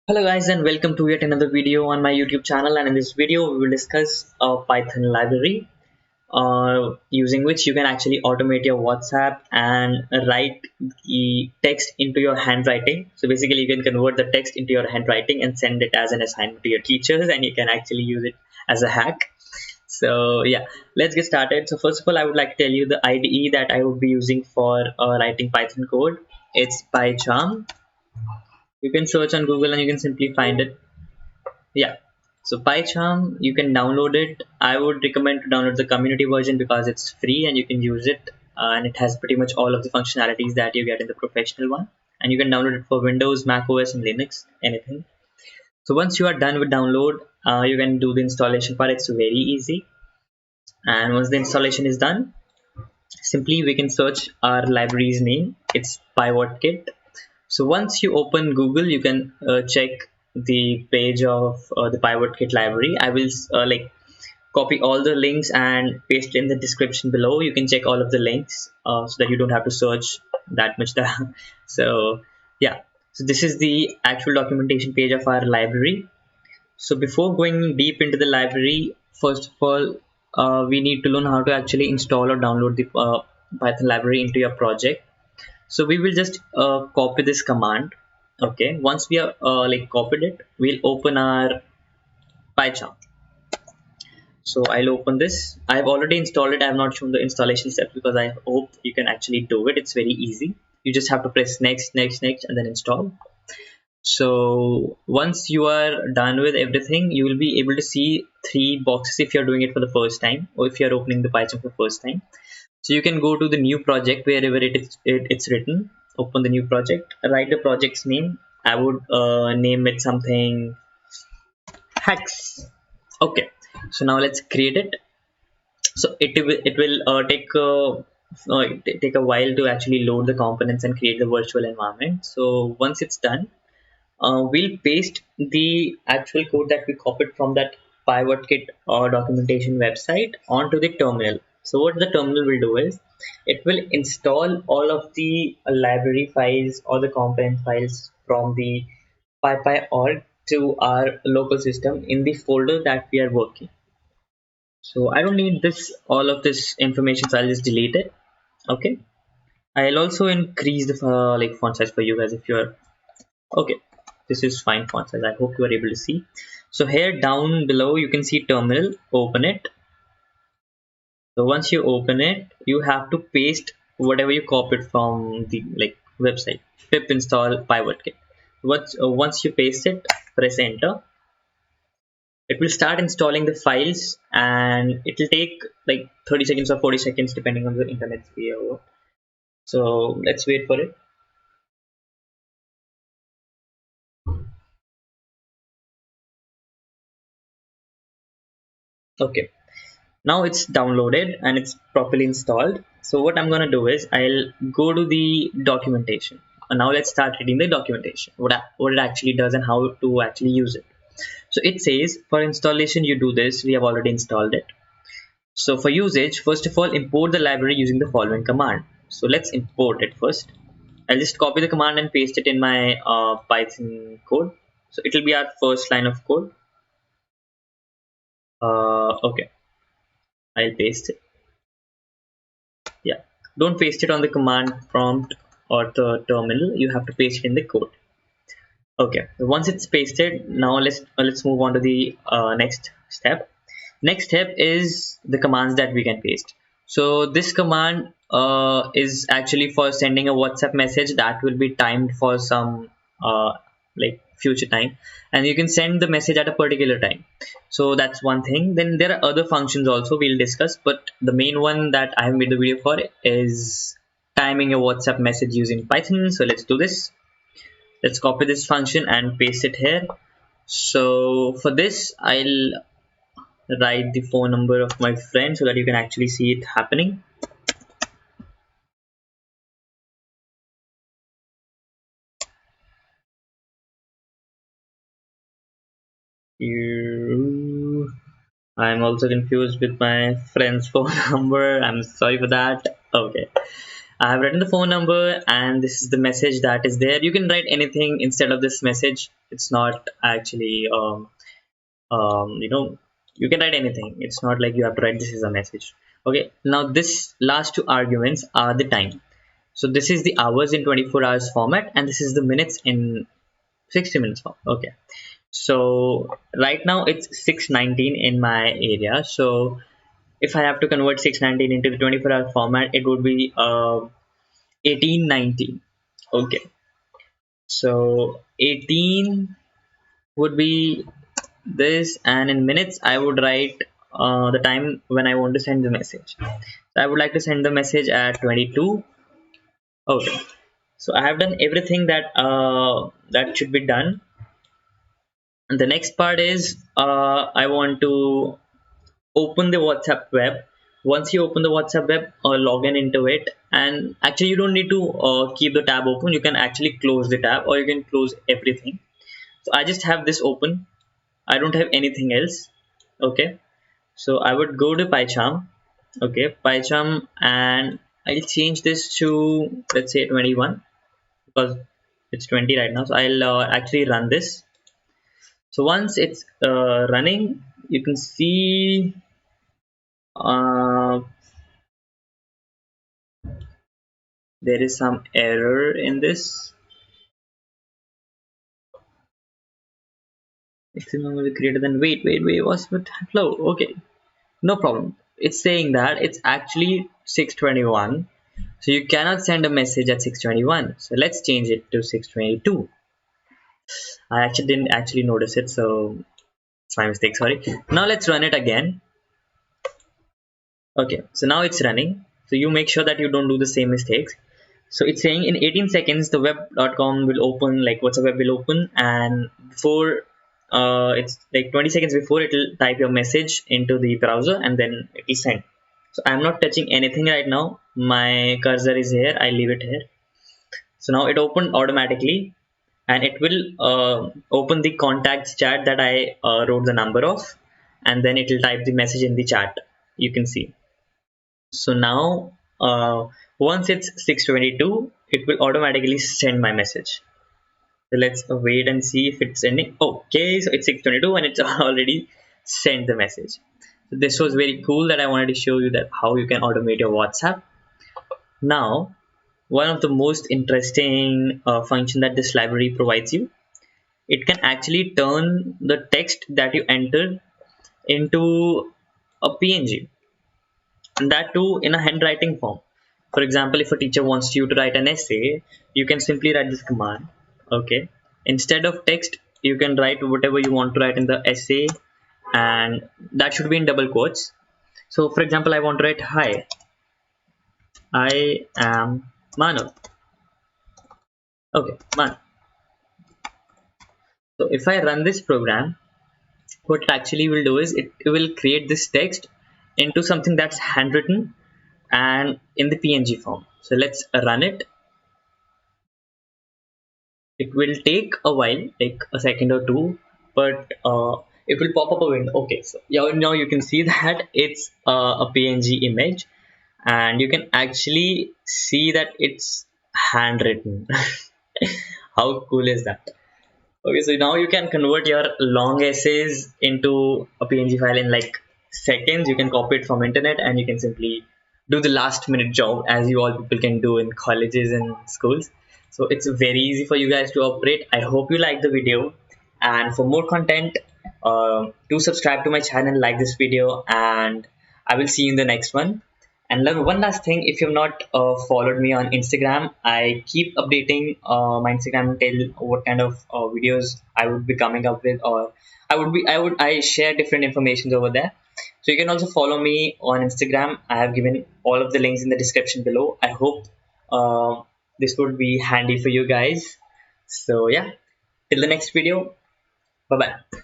Hello guys and welcome to yet another video on my YouTube channel, and in this video we will discuss a Python library using which you can actually automate your WhatsApp and write the text into your handwriting. So basically you can convert the text into your handwriting and send it as an assignment to your teachers, and you can actually use it as a hack. So yeah, let's get started. So first of all, I would like to tell you the IDE that I would be using for writing Python code. It's PyCharm. You can search on Google and you can simply find it. Yeah, so PyCharm, you can download it. I would recommend to download the community version because it's free and you can use it, and it has pretty much all of the functionalities that you get in the professional one. And you can download it for Windows, Mac OS, and Linux, anything. So once you are done with download, you can do the installation part. It's very easy. And once the installation is done, simply we can search our library's name. It's Pywhatkit. So once you open Google, you can check the page of the Pywhatkit library. I will copy all the links and paste in the description below. You can check all of the links so that you don't have to search that much. So yeah, so this is the actual documentation page of our library. So before going deep into the library, first of all, we need to learn how to actually install or download the Python library into your project. So we will just copy this command. Okay, once we are copied it, we'll open our PyCharm. So I'll open this. I've already installed it. I have not shown the installation steps because I hope you can actually do it. It's very easy. You just have to press next, next, next, and then install. So once you are done with everything, you will be able to see three boxes if you're doing it for the first time, or if you're opening the PyCharm for the first time. So you can go to the new project wherever it's written. Open the new project, write the project's name. I would name it something hacks. Okay, so now let's create it. So it will take a while to actually load the components and create the virtual environment. So once it's done, we'll paste the actual code that we copied from that Pywhatkit or documentation website onto the terminal. So what the terminal will do is it will install all of the library files or the component files from the PyPy.org to our local system in the folder that we are working. So I don't need this all of this information, so I'll just delete it. Okay. I'll also increase the font size for you guys if you're okay. This is fine font size. I hope you are able to see. So here down below you can see terminal. Open it. So once you open it, you have to paste whatever you copied from the website. Pip install Pywhatkit. Once you paste it, press enter. It will start installing the files, and it will take like 30 seconds or 40 seconds depending on the internet speed. So let's wait for it. Okay, now it's downloaded and it's properly installed. So what I'm going to do is I'll go to the documentation, and now let's start reading the documentation, what it actually does and how to actually use it. So it says for installation you do this. We have already installed it. So for usage, first of all, import the library using the following command. So let's import it first. I'll just copy the command and paste it in my Python code. So it will be our first line of code. Okay, I'll paste it. Yeah, don't paste it on the command prompt or the terminal. You have to paste it in the code. Okay, once it's pasted, now let's move on to the next step. Next step is the commands that we can paste. So this command is actually for sending a WhatsApp message that will be timed for some future time, and you can send the message at a particular time. So that's one thing. Then there are other functions also we'll discuss, but the main one that I have made the video for is timing a WhatsApp message using Python. So let's do this. Let's copy this function and paste it here. So for this, I'll write the phone number of my friend so that you can actually see it happening. I'm also confused with my friend's phone number. I'm sorry for that. Okay. I have written the phone number, and this is the message that is there. You can write anything instead of this message. It's not actually you know, you can write anything. It's not like you have to write this is a message. Okay, now this last two arguments are the time. So this is the hours in 24 hours format, and this is the minutes in 60 minutes format. Okay, so right now it's 6:19 in my area. So if I have to convert 6:19 into the 24-hour format, it would be 18:19. Okay, so 18 would be this, and in minutes I would write the time when I want to send the message. So I would like to send the message at 22. Okay, so I have done everything that should be done, and the next part is I want to open the WhatsApp web. Once you open the WhatsApp web, log in into it, and actually you don't need to keep the tab open. You can actually close the tab, or you can close everything. So I just have this open. I don't have anything else. Okay, so I would go to PyCharm. Okay, PyCharm, and I'll change this to, let's say, 21, because it's 20 right now. So I'll actually run this. So once it's running, you can see uh, there is some error in this. It's normally greater than, wait, what's with hello? Okay, no problem. It's saying that it's actually 6:21, so you cannot send a message at 6:21. So let's change it to 6:22. I actually didn't actually notice it, so it's my mistake, sorry. Now let's run it again. Okay, so now it's running. So you make sure that you don't do the same mistakes. So it's saying in 18 seconds the web.com will open, like WhatsApp web will open, and before it's like 20 seconds before, it will type your message into the browser and then it will send. So I'm not touching anything right now. My cursor is here. I leave it here. So now it opened automatically, and it will open the contacts chat that I wrote the number of, and then it will type the message in the chat. You can see. So now once it's 6:22, it will automatically send my message. So let's wait and see if it's sending. Okay, so it's 6:22 and it's already sent the message. So this was very cool that I wanted to show you that how you can automate your WhatsApp. Now, one of the most interesting function that this library provides you, it can actually turn the text that you entered into a PNG, and that too in a handwriting form. For example, if a teacher wants you to write an essay, you can simply write this command. Okay, instead of text, you can write whatever you want to write in the essay, and that should be in double quotes. So for example, I want to write, hi, I am Manav. Okay, Manav. So if I run this program, what it actually will do is it will create this text into something that's handwritten and in the PNG form. So let's run it. It will take a while, like a second or two, but it will pop up a window. Okay, so now you can see that it's a PNG image, and you can actually see that it's handwritten. How cool is that? Okay, so now you can convert your long essays into a PNG file in like seconds. You can copy it from internet, and you can simply do the last minute job as you all people can do in colleges and schools. So it's very easy for you guys to operate. I hope you like the video, and for more content, do subscribe to my channel, like this video, and I will see you in the next one. And one last thing, if you've not followed me on Instagram, I keep updating my Instagram, tell what kind of videos I would be coming up with, or I share different information over there. So you can also follow me on Instagram. I have given all of the links in the description below. I hope this would be handy for you guys. So yeah, till the next video. Bye bye.